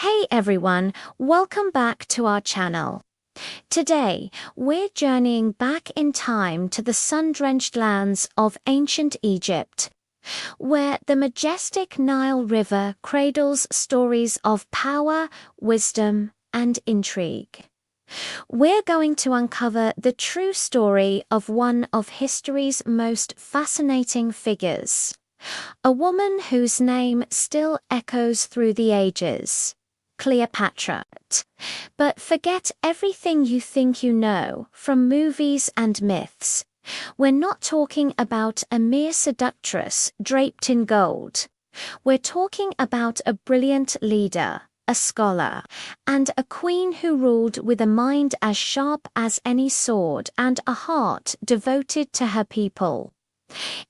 Hey everyone, welcome back to our channel. Today, we're journeying back in time to the sun-drenched lands of ancient Egypt, where the majestic Nile River cradles stories of power, wisdom, and intrigue. We're going to uncover the true story of one of history's most fascinating figures, a woman whose name still echoes through the ages. Cleopatra. But forget everything you think you know from movies and myths. We're not talking about a mere seductress draped in gold. We're talking about a brilliant leader, a scholar, and a queen who ruled with a mind as sharp as any sword and a heart devoted to her people.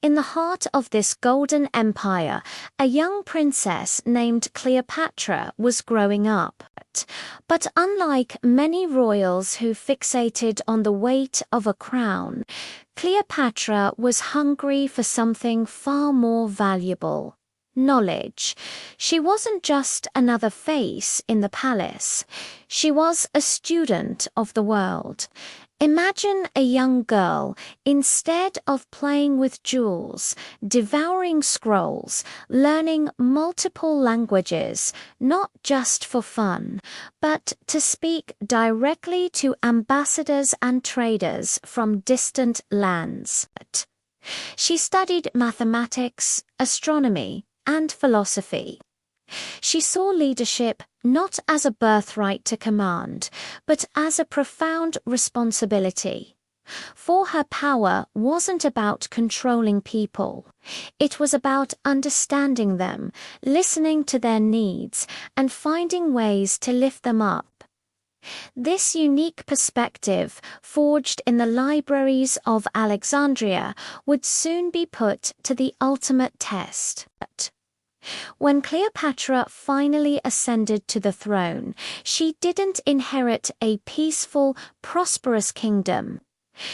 In the heart of this golden empire, a young princess named Cleopatra was growing up. But unlike many royals who fixated on the weight of a crown, Cleopatra was hungry for something far more valuable: knowledge. She wasn't just another face in the palace. She was a student of the world. Imagine a young girl, instead of playing with jewels, devouring scrolls, learning multiple languages, not just for fun, but to speak directly to ambassadors and traders from distant lands. She studied mathematics, astronomy, and philosophy. She saw leadership not as a birthright to command, but as a profound responsibility. For her power wasn't about controlling people. It was about understanding them, listening to their needs, and finding ways to lift them up. This unique perspective, forged in the libraries of Alexandria, would soon be put to the ultimate test. When Cleopatra finally ascended to the throne, she didn't inherit a peaceful, prosperous kingdom.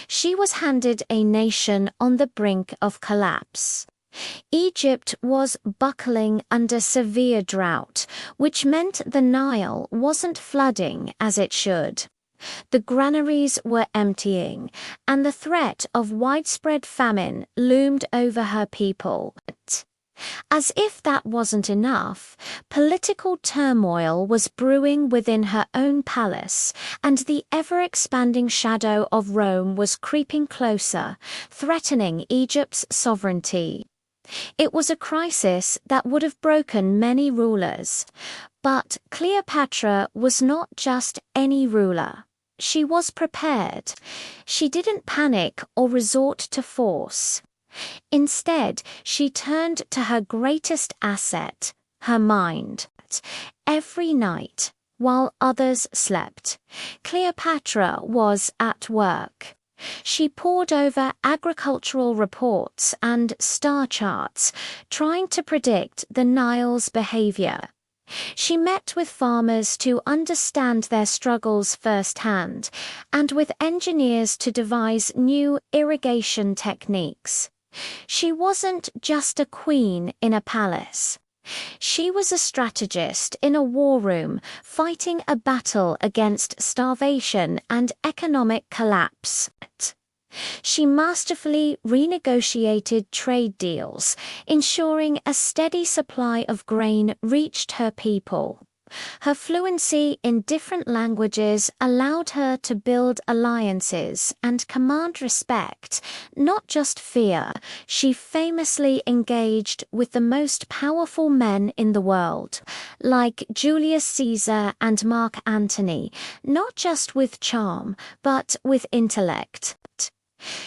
She was handed a nation on the brink of collapse. Egypt was buckling under severe drought, which meant the Nile wasn't flooding as it should. The granaries were emptying, and the threat of widespread famine loomed over her people. As if that wasn't enough, political turmoil was brewing within her own palace, and the ever-expanding shadow of Rome was creeping closer, threatening Egypt's sovereignty. It was a crisis that would have broken many rulers. But Cleopatra was not just any ruler. She was prepared. She didn't panic or resort to force. Instead, she turned to her greatest asset, her mind. Every night, while others slept, Cleopatra was at work. She pored over agricultural reports and star charts, trying to predict the Nile's behavior. She met with farmers to understand their struggles firsthand, and with engineers to devise new irrigation techniques. She wasn't just a queen in a palace. She was a strategist in a war room, fighting a battle against starvation and economic collapse. She masterfully renegotiated trade deals, ensuring a steady supply of grain reached her people. Her fluency in different languages allowed her to build alliances and command respect, not just fear. She famously engaged with the most powerful men in the world, like Julius Caesar and Mark Antony, not just with charm, but with intellect.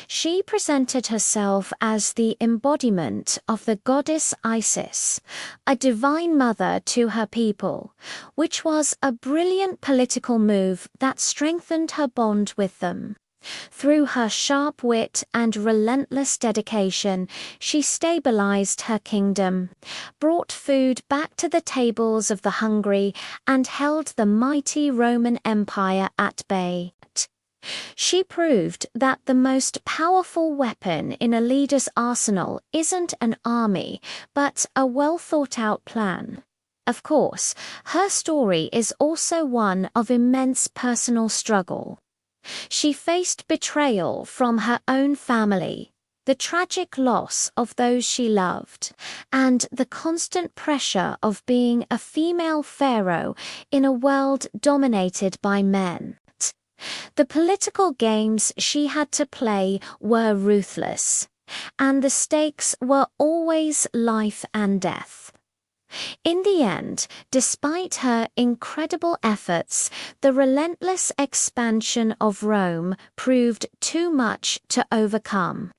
She presented herself as the embodiment of the goddess Isis, a divine mother to her people, which was a brilliant political move that strengthened her bond with them. Through her sharp wit and relentless dedication, she stabilized her kingdom, brought food back to the tables of the hungry, and held the mighty Roman Empire at bay. She proved that the most powerful weapon in a leader's arsenal isn't an army, but a well-thought-out plan. Of course, her story is also one of immense personal struggle. She faced betrayal from her own family, the tragic loss of those she loved, and the constant pressure of being a female pharaoh in a world dominated by men. The political games she had to play were ruthless, and the stakes were always life and death. In the end, despite her incredible efforts, the relentless expansion of Rome proved too much to overcome.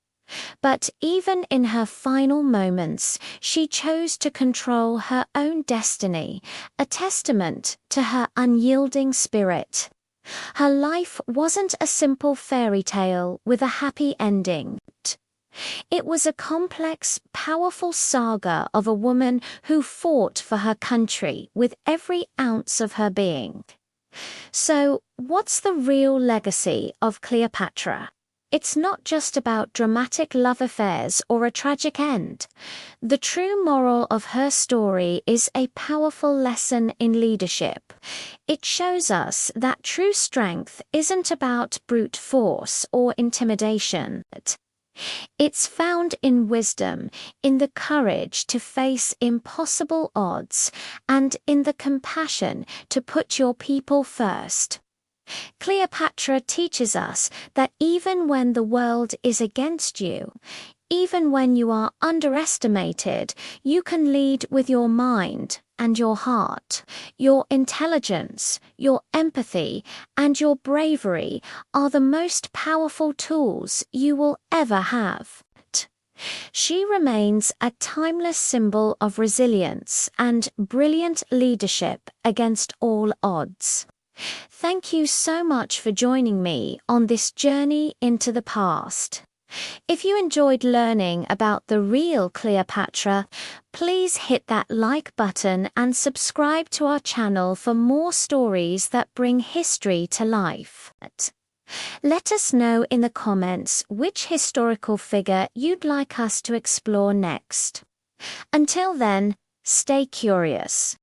But even in her final moments, she chose to control her own destiny, a testament to her unyielding spirit. Her life wasn't a simple fairy tale with a happy ending. It was a complex, powerful saga of a woman who fought for her country with every ounce of her being. So, what's the real legacy of Cleopatra? It's not just about dramatic love affairs or a tragic end. The true moral of her story is a powerful lesson in leadership. It shows us that true strength isn't about brute force or intimidation. It's found in wisdom, in the courage to face impossible odds, and in the compassion to put your people first. Cleopatra teaches us that even when the world is against you, even when you are underestimated, you can lead with your mind and your heart. Your intelligence, your empathy, and your bravery are the most powerful tools you will ever have. She remains a timeless symbol of resilience and brilliant leadership against all odds. Thank you so much for joining me on this journey into the past. If you enjoyed learning about the real Cleopatra, please hit that like button and subscribe to our channel for more stories that bring history to life. Let us know in the comments which historical figure you'd like us to explore next. Until then, stay curious.